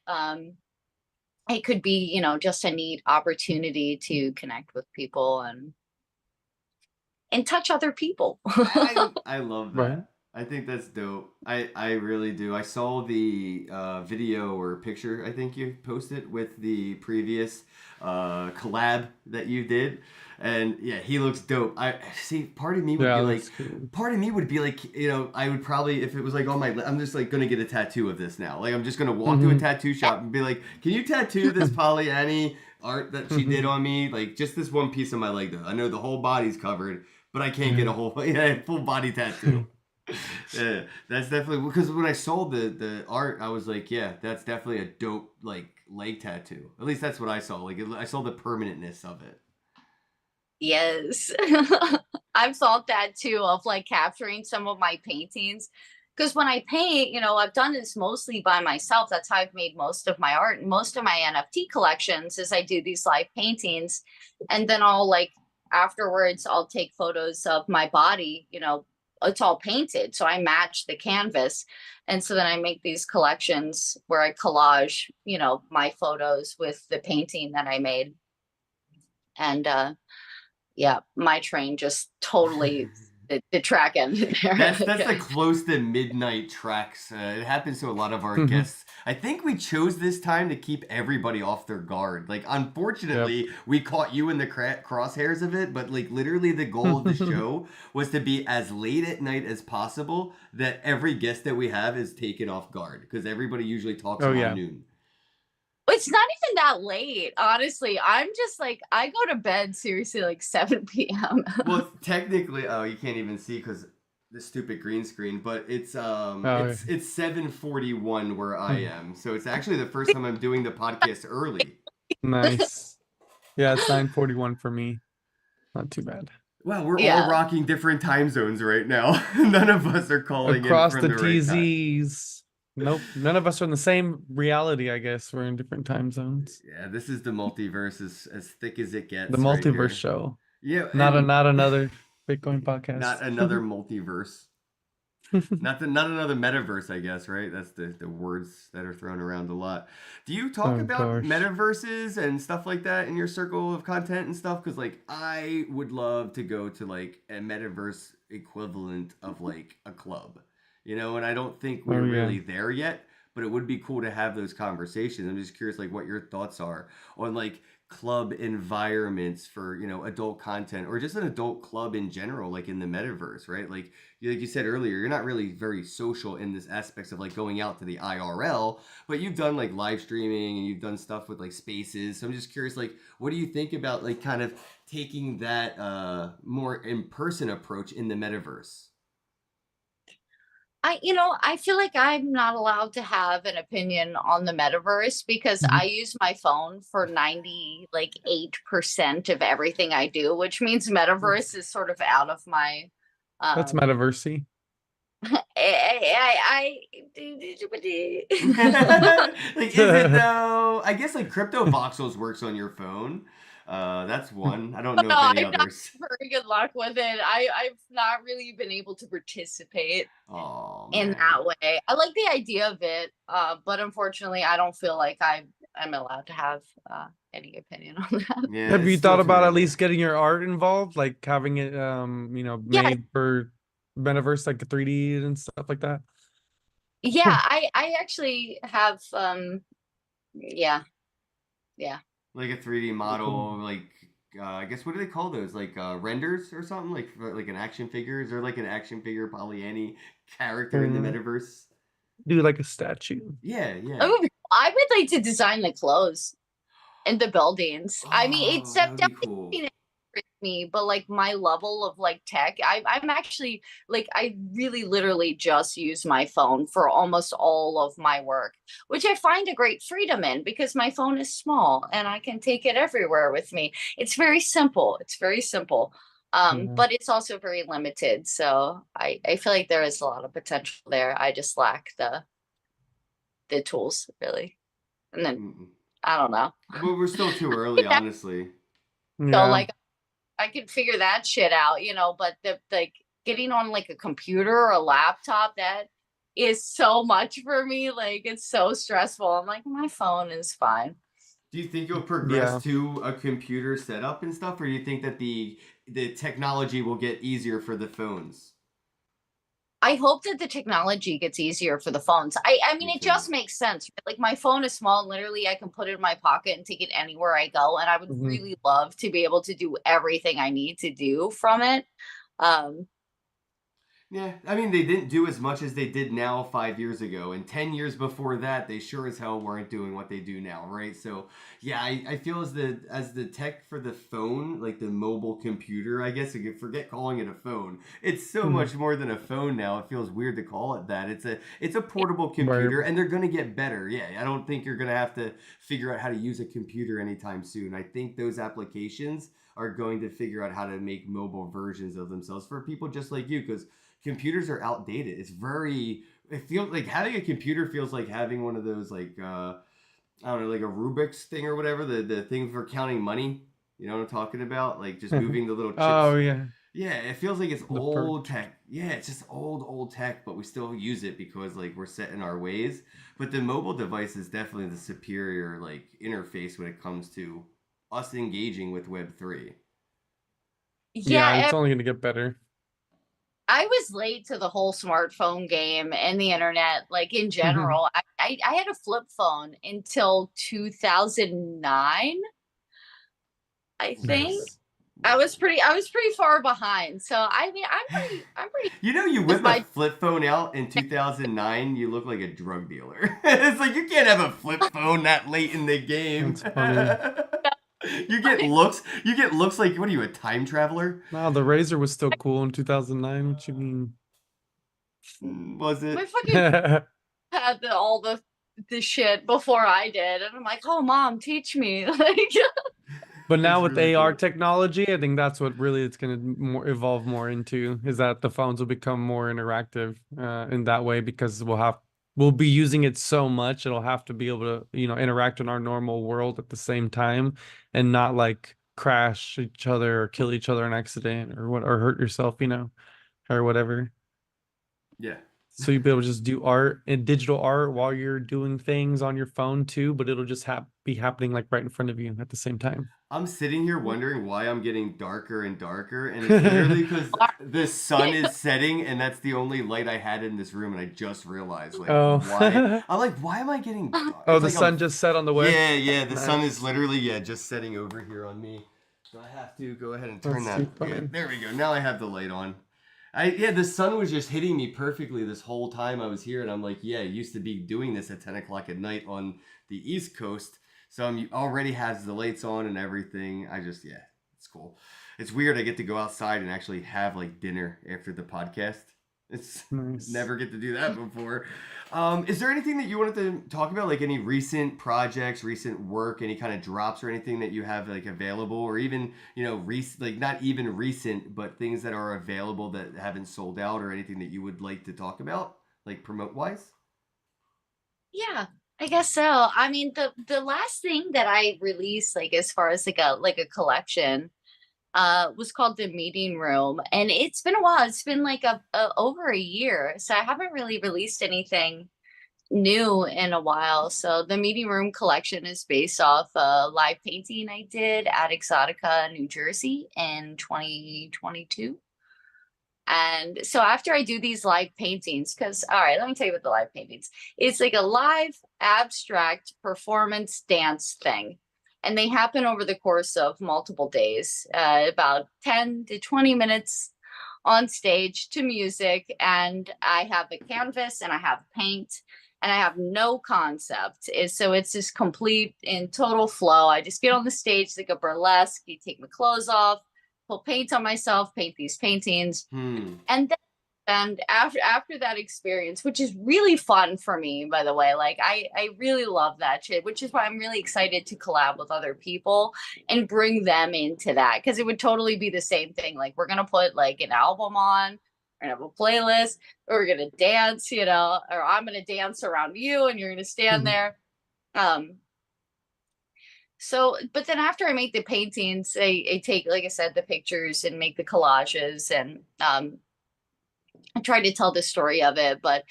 It could be, just a neat opportunity to connect with people and touch other people. I love that. Right. I think that's dope. I really do. I saw the video or picture I think you posted with the previous collab that you did, and yeah, he looks dope. I see. Part of me would be like, I would probably, if it was like on my, I'm just like gonna get a tattoo of this now. Like I'm just gonna walk to a tattoo shop and be like, can you tattoo this Polly Annie art that she did on me? Like just this one piece of my leg though. I know the whole body's covered, but I can't get a whole full body tattoo. Yeah, that's definitely because when I saw the art, I was like, yeah, that's definitely a dope like leg tattoo. At least that's what I saw. Like I saw the permanentness of it. Yes. I've thought that too, of like capturing some of my paintings. Because when I paint, I've done this mostly by myself. That's how I've made most of my art. Most of my NFT collections is I do these live paintings, and then I'll like afterwards I'll take photos of my body, it's all painted. So I match the canvas. And so then I make these collections where I collage, my photos with the painting that I made. And yeah, my train just totally the track ended there. That's the close to midnight tracks. It happens to a lot of our guests. I think we chose this time to keep everybody off their guard. Like, unfortunately, we caught you in the crosshairs of it, but like literally the goal of the show was to be as late at night as possible that every guest that we have is taken off guard because everybody usually talks around noon. It's not even that late, honestly. I'm just like, I go to bed seriously like 7 p.m. Well, technically, you can't even see because the stupid green screen, but it's 7:41 where I am. So it's actually the first time I'm doing the podcast early. Nice. Yeah, it's 9:41 for me. Not too bad. Wow, we're all rocking different time zones right now. None of us are calling across in from the TZs. Right. Nope, none of us are in the same reality, I guess. We're in different time zones. Yeah, this is the multiverse as thick as it gets. The multiverse show. Yeah. Not another Bitcoin podcast. Not another multiverse. not another metaverse, I guess, right? That's the words that are thrown around a lot. Do you talk about metaverses and stuff like that in your circle of content and stuff? Because like I would love to go to like a metaverse equivalent of like a club. You know, and I don't think we're really there yet, but it would be cool to have those conversations. I'm just curious, like, what your thoughts are on, like, club environments for, you know, adult content or just an adult club in general, like in the metaverse, right? Like you said earlier, you're not really very social in this aspects of, like, going out to the IRL, but you've done, like, live streaming and you've done stuff with, like, spaces. So I'm just curious, like, what do you think about, like, kind of taking that more in-person approach in the metaverse? I feel like I'm not allowed to have an opinion on the metaverse because I use my phone for 98% of everything I do, which means metaverse is sort of out of my. That's metaversey. Like, is it though? I guess like crypto voxels works on your phone. That's one. I don't know if any others. Not very good luck with it. I've not really been able to participate in that way. I like the idea of it, but unfortunately, I don't feel like I'm allowed to have any opinion on that. Yeah, have you thought about at least getting your art involved, like having it, made for metaverse, like 3D and stuff like that? Yeah, I actually have. Yeah. Like a 3D model, like I guess what do they call those? Like renders or something? Like an action figure? Is there like an action figure Polyani character in the metaverse? Do like a statue. Yeah. I would like to design the clothes and the buildings. I mean, it's definitely cool. Me, but like my level of like tech, I'm actually like I really literally just use my phone for almost all of my work, which I find a great freedom in because my phone is small and I can take it everywhere with me. It's very simple. But it's also very limited. So I feel like there is a lot of potential there. I just lack the tools really. And then I don't know. But we're still too early, honestly. So like I can figure that shit out, but the getting on like a computer or a laptop, that is so much for me. Like it's so stressful. I'm like, my phone is fine. Do you think you'll progress to a computer setup and stuff, or do you think that the technology will get easier for the phones? I hope that the technology gets easier for the phones. I mean, it just makes sense. Like my phone is small, and literally I can put it in my pocket and take it anywhere I go. And I would really love to be able to do everything I need to do from it. Yeah, I mean, they didn't do as much as they did now 5 years ago. And 10 years before that, they sure as hell weren't doing what they do now, right? So, yeah, I feel as the tech for the phone, like the mobile computer, I guess, forget calling it a phone. It's so much more than a phone now. It feels weird to call it that. It's a portable computer, and they're going to get better. Yeah, I don't think you're going to have to figure out how to use a computer anytime soon. I think those applications are going to figure out how to make mobile versions of themselves for people just like you, because computers are outdated. It feels like having a computer feels like having one of those like I don't know, like a Rubik's thing or whatever, the thing for counting money. You know what I'm talking about? Like just moving the little chips. Oh yeah. Yeah, it feels like it's old tech. Yeah, it's just old tech, but we still use it because like we're set in our ways. But the mobile device is definitely the superior like interface when it comes to us engaging with Web3. Yeah, it's only going to get better. I was late to the whole smartphone game and the internet, like in general. I had a flip phone until 2009, I think. Nice. I was pretty far behind. So I mean, I'm pretty You know, you with whip a my flip phone out in 2009, you look like a drug dealer. It's like, you can't have a flip phone that late in the game. That's funny. You get looks. You get looks like, what are you, a time traveler? No, the Razor was still cool in 2009. What you mean? Was it? my fucking had all the shit before I did, and I'm like, oh mom, teach me. Like, But now It's with really AR cool. technology, I think that's what really it's going to evolve more into, is that the phones will become more interactive in that way, because we'll be using it so much, it'll have to be able to, interact in our normal world at the same time, and not like crash each other or kill each other in accident or hurt yourself, or whatever. Yeah. So you'll be able to just do art and digital art while you're doing things on your phone too, but it'll just be happening like right in front of you at the same time. I'm sitting here wondering why I'm getting darker and darker, and it's literally because the sun is setting, and that's the only light I had in this room, and I just realized, like, why? Oh. I'm like, why am I getting dark? Oh, It's the like I'm, sun just set on the way. yeah, the sun is Nice. literally, just setting over here on me. So I have to go ahead and turn That's that. too Yeah, funny. there we go. Now I have the light on. The sun was just hitting me perfectly this whole time I was here, and I'm like, yeah, I used to be doing this at 10 o'clock at night on the East Coast, so I'm already has the lights on and everything. It's cool. It's weird. I get to go outside and actually have like dinner after the podcast. It's Nice. never get to do that before. Is there anything that you wanted to talk about, like any recent projects, recent work, any kind of drops or anything that you have like available, or even like not even recent, but things that are available that haven't sold out, or anything that you would like to talk about, like promote wise? yeah, I guess so. I mean, the last thing that I released, like as far as like a collection, was called The Meeting Room, and it's been a while. It's been like a over a year, so I haven't really released anything new in a while. So the Meeting Room collection is based off a live painting I did at Exotica, New Jersey in 2022. And so after I do these live paintings, because all right, let me tell you about the live paintings. It's like a live abstract performance dance thing. And they happen over the course of multiple days, about 10 to 20 minutes on stage to music. And I have a canvas and I have paint and I have no concept. So it's just complete in total flow. I just get on the stage like a burlesque, you take my clothes off, pull paint on myself, paint these paintings, and then and after that experience, which is really fun for me, by the way, like I really love that shit, which is why I'm really excited to collab with other people and bring them into that, because it would totally be the same thing. Like we're gonna put like an album on, we're gonna have a playlist, or we're gonna dance, or I'm gonna dance around you and you're gonna stand there. So, but then after I make the paintings, I take, like I said, the pictures and make the collages, and I try to tell the story of it. But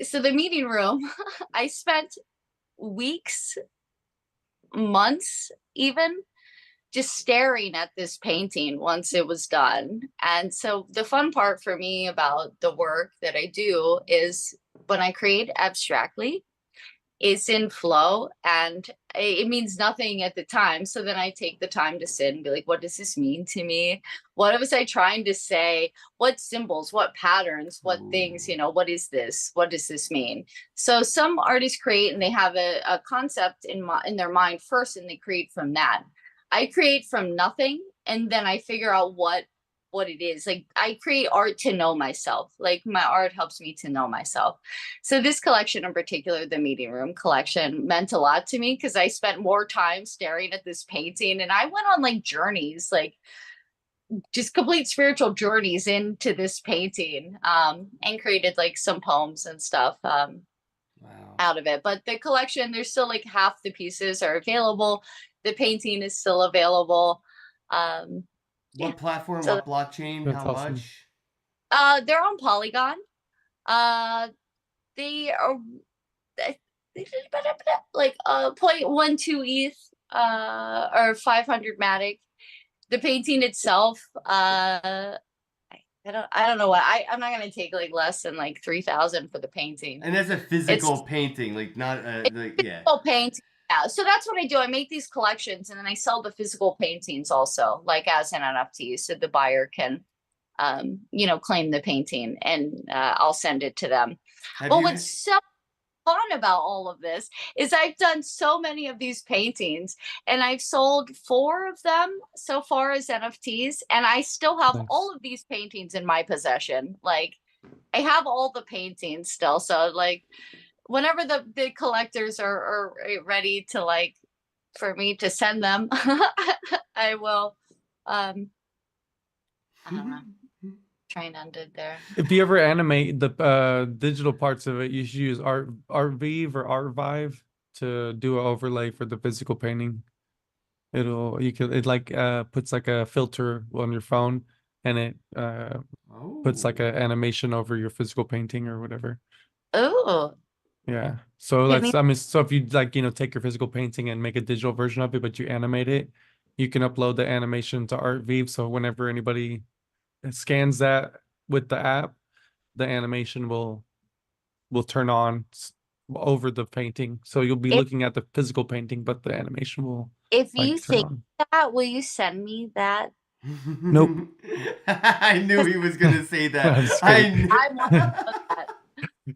so the Meeting Room, I spent weeks, months, even just staring at this painting once it was done. And so the fun part for me about the work that I do is when I create abstractly, it's in flow and it means nothing at the time. So then I take the time to sit and be like, what does this mean to me? What was I trying to say? What symbols, what patterns, what things, what is this? What does this mean? So some artists create and they have a concept in their mind first, and they create from that. I create from nothing, and then I figure out what it is. Like I create art to know myself. Like my art helps me to know myself. So this collection in particular, the Meeting Room collection, meant a lot to me because I spent more time staring at this painting, and I went on like journeys, like just complete spiritual journeys into this painting, and created like some poems and stuff out of it. But the collection, there's still like half the pieces are available. The painting is still available. What platform? So what blockchain? That's How awesome. much? they're on Polygon. They are like 0.12 ETH, or 500 Matic. The painting itself, I don't know what I'm not gonna take like less than like 3,000 for the painting. And that's a physical painting, like not like yeah. Physical painting. Yeah, so that's what I do. I make these collections and then I sell the physical paintings also, like as an NFT, so the buyer can, you know, claim the painting and I'll send it to them. But what's so fun about all of this is I've done so many of these paintings and I've sold 4 of them so far as NFTs, and I still have all of these paintings in my possession. Like I have all the paintings still. So like whenever the collectors are ready to like for me to send them, I will. I don't know. Trying ended there. If you ever animate the digital parts of it, you should use Artvive or Artvive to do an overlay for the physical painting. It like puts like a filter on your phone, and it puts like an animation over your physical painting or whatever. Oh. Yeah. So that's I mean, so if you like, you know, take your physical painting and make a digital version of it, but you animate it, you can upload the animation to Artvive. So whenever anybody scans that with the app, the animation will turn on over the painting. So you'll be looking at the physical painting, but the animation will. If you think that, will you send me that? Nope. I knew he was gonna say that. I want that.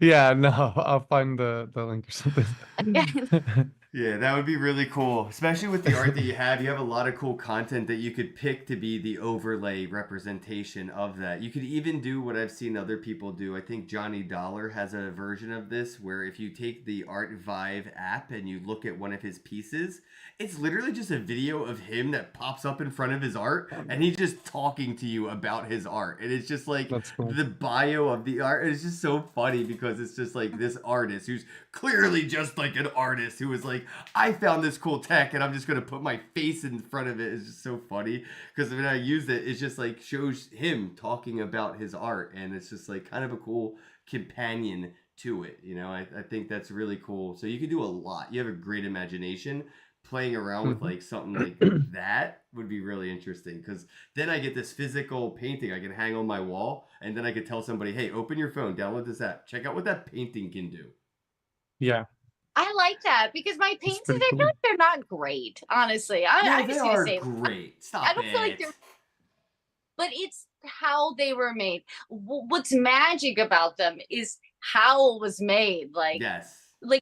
Yeah, no, I'll find the link or something. Yeah, that would be really cool, especially with the art that you have. You have a lot of cool content that you could pick to be the overlay representation of that. You could even do what I've seen other people do. I think Johnny Dollar has a version of this where if you take the Artvive app and you look at one of his pieces, it's literally just a video of him that pops up in front of his art, and he's just talking to you about his art. And it's just like the bio of the art. It's just so funny because it's just like this artist who's clearly just like an artist who was like, I found this cool tech and I'm just going to put my face in front of it. It's just so funny because when I use it, it's just like shows him talking about his art, and it's just like kind of a cool companion to it. You know, I think that's really cool. So you can do a lot. You have a great imagination. Playing around with like something like that would be really interesting, because then I get this physical painting I can hang on my wall, and then I could tell somebody, hey, open your phone, download this app, check out what that painting can do. Yeah. I like that because my paintings, I feel like they're not great, honestly. I'm just gonna say great. Stop I don't feel like they're, but it's how they were made. What's magic about them is how it was made. Like, like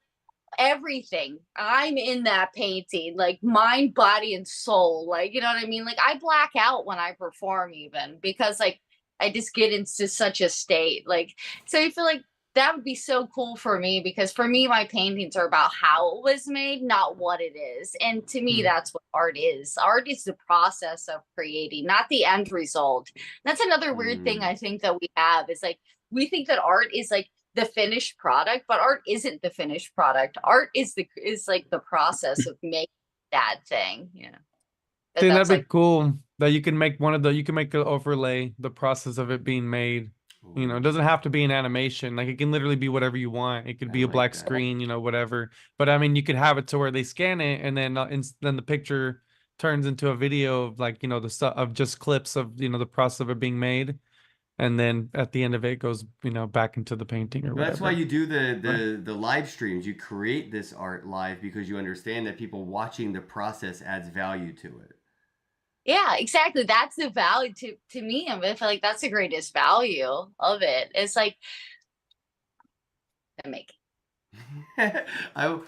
everything. I'm in that painting, like mind, body, and soul. Like, you know what I mean? Like I black out when I perform, even because like I just get into such a state. Like, so I feel like that would be so cool for me, because for me, my paintings are about how it was made, not what it is. And to me, that's what art is. Art is the process of creating, not the end result. That's another weird thing I think that we have is like, we think that art is like the finished product, but art isn't the finished product. Art is like the process of making that thing. Yeah. That'd be cool that you can make you can make an overlay, the process of it being made. You know, it doesn't have to be an animation. Like it can literally be whatever you want. It could be a black screen, you know, whatever. But I mean, you could have it to where they scan it, and then the picture turns into a video of like, you know, the stuff of just clips of, you know, the process of it being made. And then at the end of it goes, you know, back into the painting or whatever. That's why you do the live streams. You create this art live because you understand that people watching the process adds value to it. Yeah, exactly. That's the value to me. I feel like that's the greatest value of it. It's like I'm making. Oh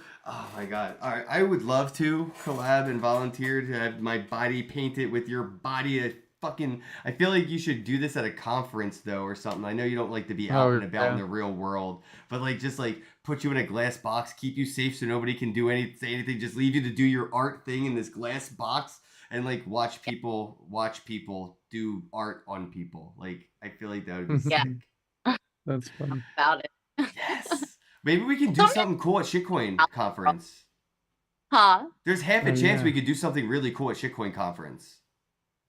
my god! All right, I would love to collab and volunteer to have my body painted with your body. I feel like you should do this at a conference though, or something. I know you don't like to be out and about in the real world, but like just like put you in a glass box, keep you safe so nobody can say anything. Just leave you to do your art thing in this glass box. And like watch people do art on people. Like I feel like that would be sick. That's fun. About it. Yes. Maybe we can do something cool at Shitcoin conference. Huh? There's half a chance we could do something really cool at Shitcoin conference.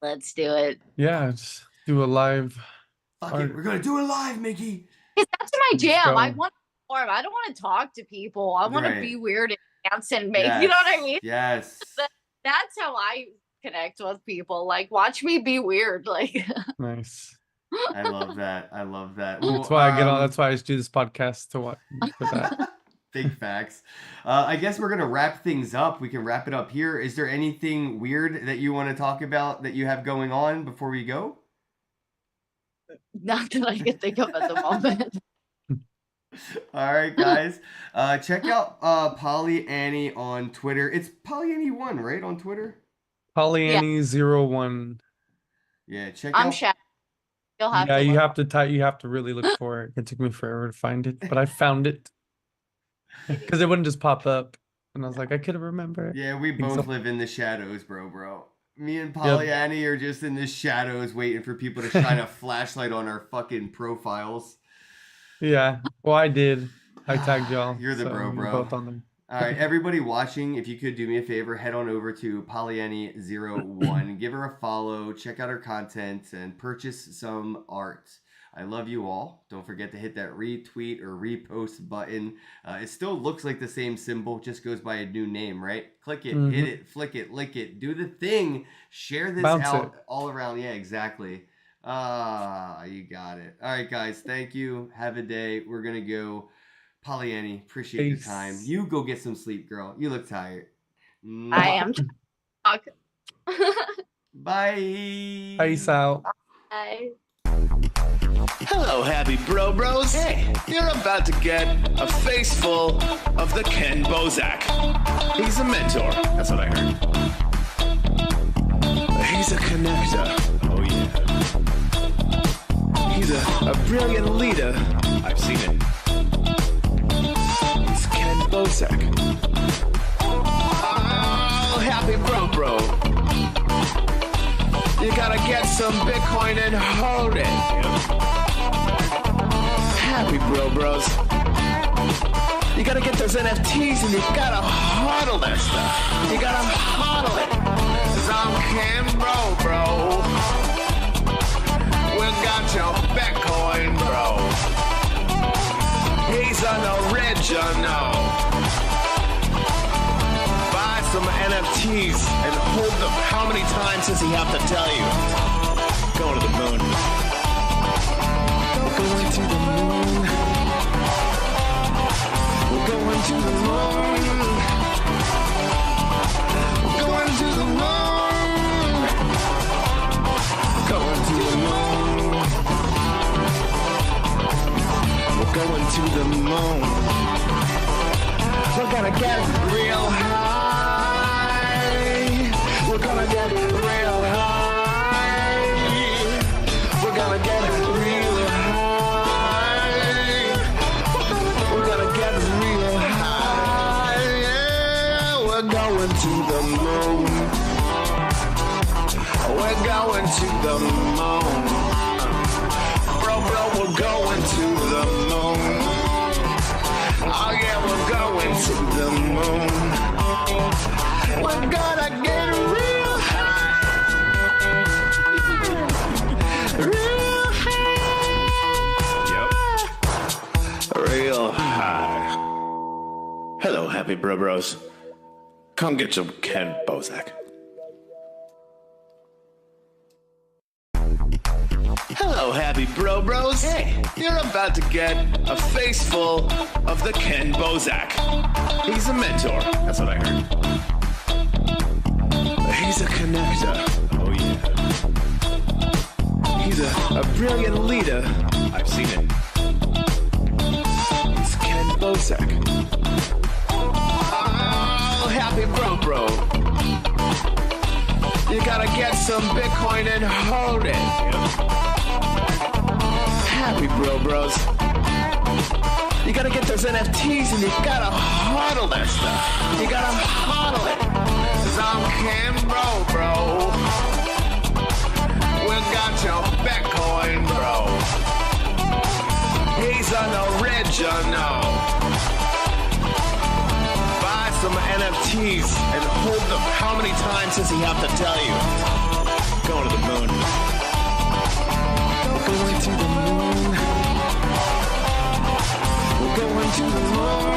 Let's do it. Yeah, just do a live. Fuck it, we're gonna do it live, Mickey. That's my jam. I want to perform. I don't want to talk to people. I want to be weird and dance and make. You know what I mean? Yes. That's how I connect with people. Like, watch me be weird. Like, nice. I love that. I love that. That's why I get on. That's why I just do this podcast to watch for that. Big facts. I guess we're gonna wrap things up. We can wrap it up here. Is there anything weird that you want to talk about that you have going on before we go? Not that I can think of at the moment. All right, guys. Check out Polly Annie on Twitter. It's Polly Annie1, right, on Twitter? Polyannie01. Yeah, check I'm out. shy. You'll have Yeah, to you look. have to type. You have to really look for it. It took me forever to find it, but I found it because it wouldn't just pop up, and I was like, I could have remembered. Yeah, we think both so. live in the shadows, bro. Me and Polly Annie are just in the shadows waiting for people to shine a flashlight on our fucking profiles. Yeah, well, I did. I tagged y'all. You're the so bro. we're both on there. All right, everybody watching, if you could do me a favor, head on over to Polyannie01, give her a follow, check out her content, and purchase some art. I love you all. Don't forget to hit that retweet or repost button. It still looks like the same symbol, just goes by a new name, right? Click it, hit it, flick it, lick it, do the thing, share this Bounce out it. all around. Yeah, exactly. You got it. All right, guys, thank you. Have a day. We're going to go. Polly Annie, appreciate your time. You go get some sleep, girl. You look tired. I am. Bye. Peace out. Bye. Hello, happy bros. Hey, you're about to get a face full of the Kenn Bosak. He's a mentor. That's what I heard. He's a connector. Oh, yeah. He's a brilliant leader. I've seen it. It's Kenn Bosak. Oh, happy bro. You gotta get some Bitcoin and hold it. Happy bros. You gotta get those NFTs and you gotta hodl that stuff. You gotta hodl it. 'Cause I'm Kenn bro. We got your Bitcoin, bro. He's an original. Buy some NFTs and hold them. How many times does he have to tell you? Going to the moon. Going to the moon. We're going to the moon. We're going to the moon. Going to the moon. We're going to the moon. We're gonna get real high. We're gonna get real high. We're gonna get real high. We're gonna get real high. Yeah, we're going to the moon. We're going to the moon. Bro, we're going to the moon. Oh yeah, we're going to the moon. We're gonna get real high. Real high. Yep. Real high. Hello, happy bros. Come get some Kenn Bosak. Hello, happy bros. Hey, you're about to get a face full of the Kenn Bosak. He's a mentor. That's what I heard. He's a connector. Oh, yeah. He's a brilliant leader. I've seen it. It's Kenn Bosak. Oh, happy bro. You gotta get some Bitcoin and hold it. Happy bros. You gotta get those NFTs and you gotta hodl that stuff. You gotta hodl it. 'Cause I'm Kenn bro. We got your Bitcoin, bro. He's an original. Buy some NFTs and hold them. How many times does he have to tell you? Going to the moon. Going to the moon. We're going to the moon.